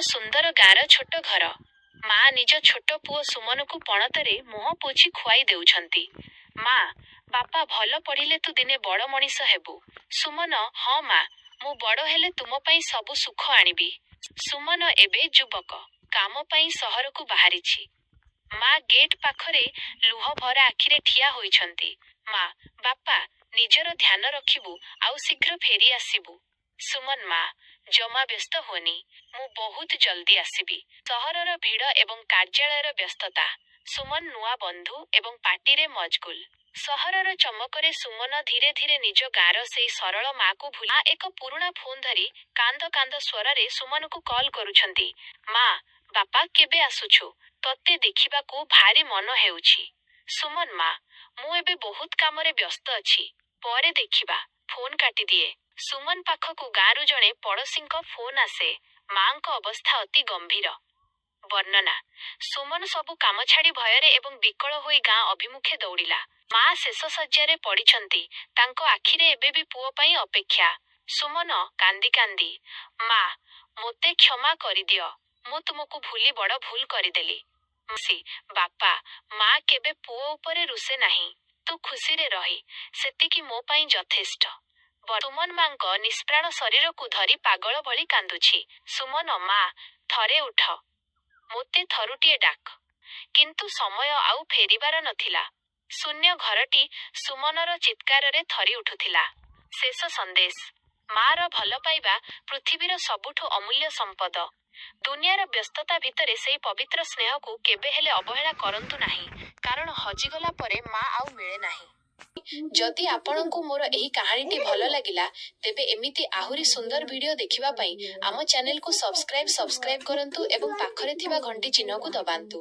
ସୁନ୍ଦର ଗାଁର ଛୋଟ ଘର। ମା ନିଜ ଛୋଟ ପୁଅ ସୁମନକୁ ପଣତରେ ମୁହଁ ପୋଛି ଖୁଆଇ ଦେଉଛନ୍ତି। ମା, ବାପା ଭଲ ପଢ଼ିଲେ ତୁ ଦିନେ ବଡ଼ ମଣିଷ ହେବୁ। ସୁମନ, ହଁ ମା, ମୁଁ ବଡ଼ ହେଲେ ତୁମ ପାଇଁ ସବୁ ସୁଖ ଆଣିବି। ସୁମନ ଏବେ ଯୁବକ। କାମ ପାଇଁ ସହରକୁ ବାହାରିଛି। ମା ଗେଟ୍ ପାଖରେ ଲୁହ ଭରା ଆଖିରେ ଠିଆ ହୋଇଛନ୍ତି। ମା, ବାପା, ନିଜର ଧ୍ୟାନ ରଖିବୁ ଆଉ ଶୀଘ୍ର ଫେରି ଆସିବୁ। ସୁମନ, ମା, ଜମା ବ୍ୟସ୍ତ ହୁଅନି। ମୁଁ ବହୁତ ଜଲ୍ଦି ଆସିବି। ସହରର ଭିଡ଼ ଏବଂ କାର୍ଯ୍ୟାଳୟର ବ୍ୟସ୍ତତା। ସୁମନ ନୂଆ ବନ୍ଧୁ ଏବଂ ପାର୍ଟିରେ ମଜଗୁଲ। ସହରର ଚମକରେ ସୁମନ ଧୀରେ ଧୀରେ ନିଜ ଗାଁର ସେଇ ସରଳ ମାକୁ ଭୁଲି ମା ଏକ ପୁରୁଣା ଫୋନ୍ ଧରି କାନ୍ଦ କାନ୍ଦ ସ୍ୱରରେ ସୁମନକୁ କଲ୍ କରୁଛନ୍ତି। ମା, ବାପା, କେବେ ଆସୁଛୁ? ତତେ ଦେଖିବାକୁ ଭାରି ମନ ହେଉଛି। ସୁମନ, ମା, ମୁଁ ଏବେ ବହୁତ କାମରେ ବ୍ୟସ୍ତ ଅଛି। ପରେ ଦେଖିବା। ଫୋନ୍ କାଟିଦିଏ। ସୁମନ ପାଖକୁ ଗାଁରୁ ଜଣେ ପଡ଼ୋଶୀଙ୍କ ଫୋନ୍ ଆସେ। ମାଙ୍କ ଅବସ୍ଥା ଅତି ଗମ୍ଭୀର। ବର୍ଣ୍ଣନା। ସୁମନ ସବୁ କାମ ଛାଡ଼ି ଭୟରେ ଏବଂ ବିକଳ ହୋଇ ଗାଁ ଅଭିମୁଖେ ଦୌଡ଼ିଲା। ମା ଶେଷ ଶଯ୍ୟାରେ ପଡ଼ିଛନ୍ତି। ତାଙ୍କ ଆଖିରେ ଏବେ ବି ପୁଅ ପାଇଁ ଅପେକ୍ଷା। ସୁମନ କାନ୍ଦି କାନ୍ଦି, ମା, ମୋତେ କ୍ଷମା କରିଦିଅ। ମୁଁ ତୁମକୁ ଭୁଲି ବଡ଼ ଭୁଲ କରିଦେଲି। ବାପା, ମା କେବେ ପୁଅ ଉପରେ ରୁଷେ ନାହିଁ। ତୁ ଖୁସିରେ ରହି, ସେତିକି ମୋ ପାଇଁ ଯଥେଷ୍ଟ। ସୁମନ ମାଙ୍କ ନିଷ୍ପ୍ରାଣ ଶରୀରକୁ ଧରି ପାଗଳ ଭଳି କାନ୍ଦୁଛି। ସୁମନ, ମା, ଥରେ ଉଠ। ମୋତେ ଥରୁଟିଏ ଡାକ। କିନ୍ତୁ ସମୟ ଆଉ ଫେରିବାର ନଥିଲା। ଶୂନ୍ୟ ଘରଟି ସୁମନର ଚିତ୍କାରରେ ଥରି ଉଠୁଥିଲା। ଶେଷ ସନ୍ଦେଶ। ମାର ଭଲ ପାଇବା ପୃଥିବୀର ସବୁଠୁ ଅମୂଲ୍ୟ ସମ୍ପଦ। ଦୁନିଆର ବ୍ୟସ୍ତତା ଭିତରେ ସେଇ ପବିତ୍ର ସ୍ନେହକୁ କେବେ ହେଲେ ଅବହେଳା କରନ୍ତୁ ନାହିଁ, କାରଣ ହଜିଗଲା ପରେ ମା ଆଉ ମିଳେ ନାହିଁ। ଯଦି ଆପଣଙ୍କୁ ମୋର ଏହି କାହାଣୀଟି ଭଲ ଲାଗିଲା, ତେବେ ଏମିତି ଆହୁରି ସୁନ୍ଦର ଭିଡ଼ିଓ ଦେଖିବା ପାଇଁ ଆମ ଚ୍ୟାନେଲକୁ ସବସ୍କ୍ରାଇବ୍ କରନ୍ତୁ ଏବଂ ପାଖରେ ଥିବା ଘଣ୍ଟି ଚିହ୍ନକୁ ଦବାନ୍ତୁ।